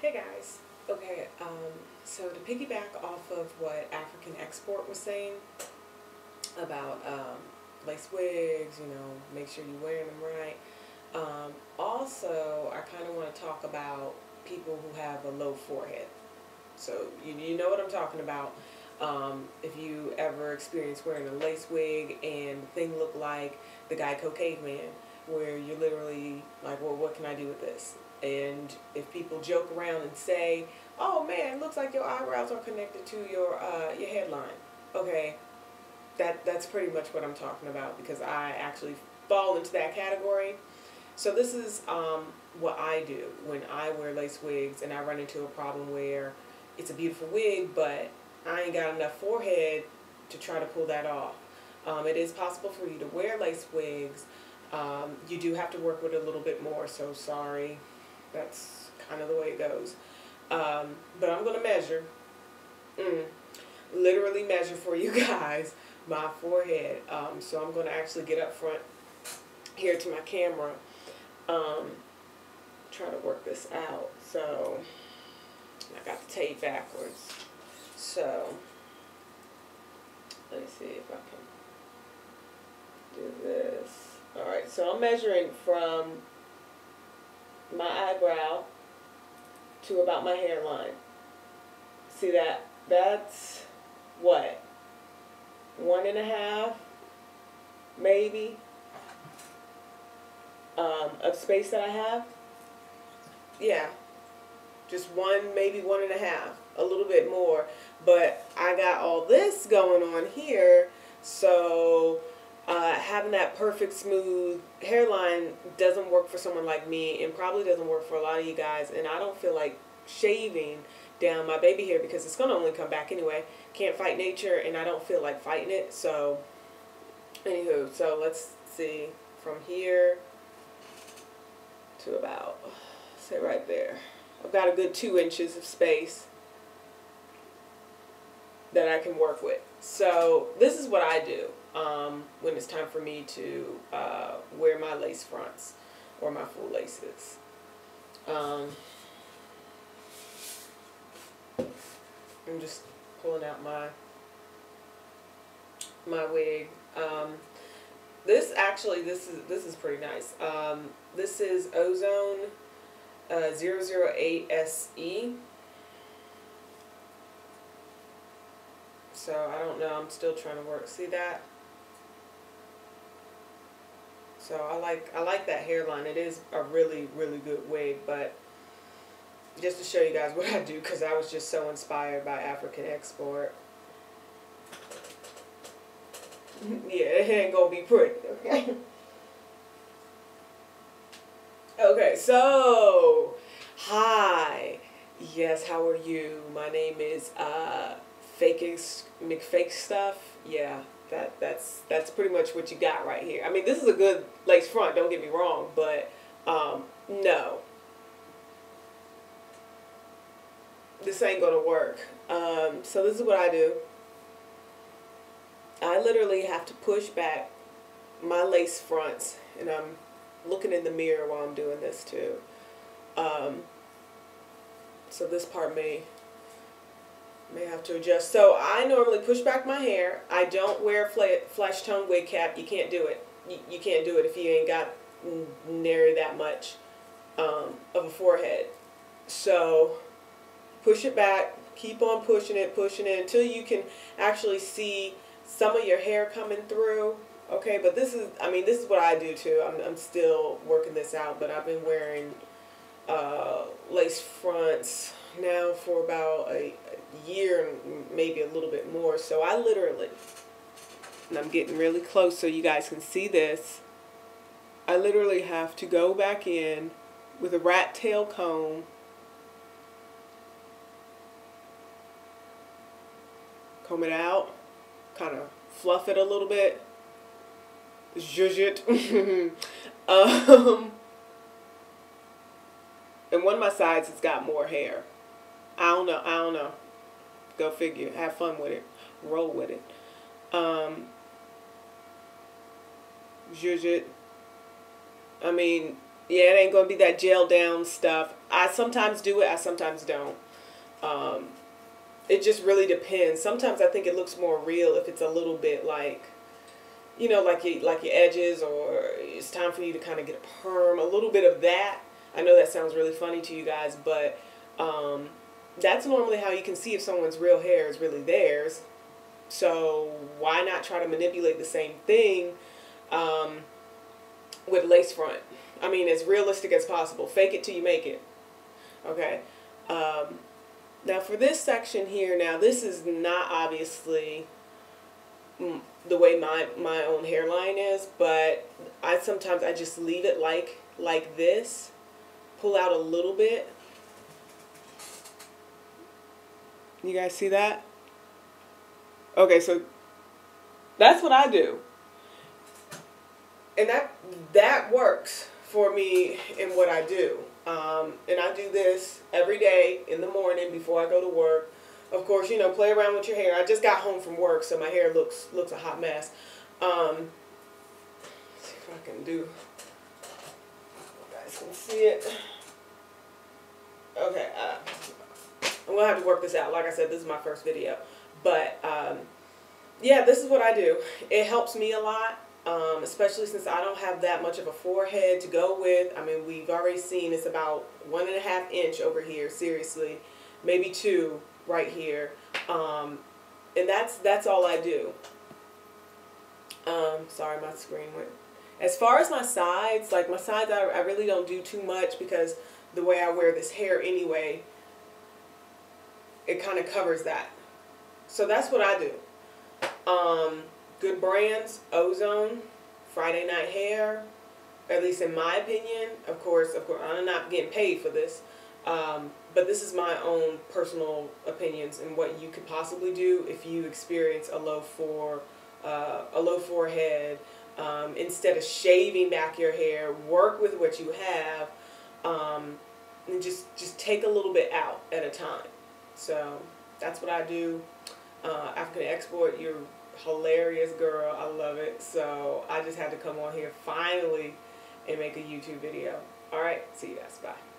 Hey guys. Okay, so to piggyback off of what AfricanExport was saying about lace wigs, make sure you're wearing them right. Also, I kind of want to talk about people who have a low forehead. So you know what I'm talking about. If you ever experience wearing a lace wig and the thing look like the Geico caveman, where you're literally like, well, what can I do with this? And if people joke around and say, oh man, it looks like your eyebrows are connected to your headline. Okay, that's pretty much what I'm talking about, because I actually fall into that category. So this is what I do when I wear lace wigs and I run into a problem where it's a beautiful wig, but I ain't got enough forehead to try to pull that off. It is possible for you to wear lace wigs. You do have to work with it a little bit more, so sorry. That's kind of the way it goes. But I'm going to measure, literally measure for you guys my forehead. So I'm going to actually get up front here to my camera, try to work this out. So I got the tape backwards. So let me see if I can do this. Alright, so I'm measuring from my eyebrow to about my hairline. See that? That's what? 1.5 maybe of space that I have. Yeah, just one, maybe 1.5, a little bit more, but I got all this going on here, so having that perfect smooth hairline doesn't work for someone like me, and probably doesn't work for a lot of you guys. And I don't feel like shaving down my baby hair because it's gonna only come back anyway. Can't fight nature, and I don't feel like fighting it. So anywho, so let's see, from here to about, say right there, I've got a good 2 inches of space that I can work with. So this is what I do when it's time for me to wear my lace fronts or my full laces. I'm just pulling out my wig. This is pretty nice. This is Ozone 008 SE. So I don't know, I'm still trying to work. See that? So I like that hairline. It is a really, really good wig, but just to show you guys what I do, because I was just so inspired by AfricanExport. Yeah, it ain't gonna be pretty, okay? Okay, so hi. Yes, how are you? My name is McFake Stuff. Yeah, that's pretty much what you got right here. I mean, this is a good lace front, don't get me wrong, but no, this ain't gonna work. So this is what I do. I literally have to push back my lace fronts, and I'm looking in the mirror while I'm doing this too. So this part may have to adjust. So I normally push back my hair. I don't wear flash tone wig cap. You can't do it. You can't do it if you ain't got nary that much of a forehead. So push it back. Keep on pushing it until you can actually see some of your hair coming through. Okay, but this is what I do too. I'm still working this out, but I've been wearing lace fronts now for about a year and maybe a little bit more. So I literally, and I'm getting really close so you guys can see this, I literally have to go back in with a rat tail comb, comb it out, kind of fluff it a little bit, zhuzh it. And one of my sides has got more hair. I don't know. Go figure. Have fun with it. Roll with it. Zhuzh it. I mean, Yeah, it ain't gonna be that gel down stuff. I sometimes do it, I sometimes don't. It just really depends. Sometimes I think it looks more real if it's a little bit like, you know, like your edges, or it's time for you to kind of get a perm, a little bit of that. I know that sounds really funny to you guys, but that's normally how you can see if someone's real hair is really theirs. So why not try to manipulate the same thing with Lacefront? I mean, as realistic as possible. Fake it till you make it. Okay. Now for this section here, now this is not obviously the way my own hairline is, but sometimes I just leave it like this. Pull out a little bit. You guys see that? Okay, so that's what I do. And that works for me in what I do. And I do this every day in the morning before I go to work. Of course, you know, play around with your hair. I just got home from work, so my hair looks a hot mess. Let's see if I can do. You guys can see it. Okay, I'm gonna have to work this out. Like I said, this is my first video, but yeah, this is what I do. It helps me a lot. Especially since I don't have that much of a forehead to go with. I mean, we've already seen it's about 1.5 inch over here, seriously, maybe 2 right here, and that's all I do. Sorry, my screen went. As far as my sides, like my sides, I really don't do too much because the way I wear this hair anyway, it kind of covers that. So that's what I do. Good brands, Ozone, Friday Night Hair, at least in my opinion. Of course, I'm not getting paid for this, but this is my own personal opinions and what you could possibly do if you experience a low forehead. Instead of shaving back your hair, work with what you have, and just take a little bit out at a time. So that's what I do. AfricanExport, you're hilarious, girl. I love it. So I just had to come on here finally and make a YouTube video. Alright, see you guys. Bye.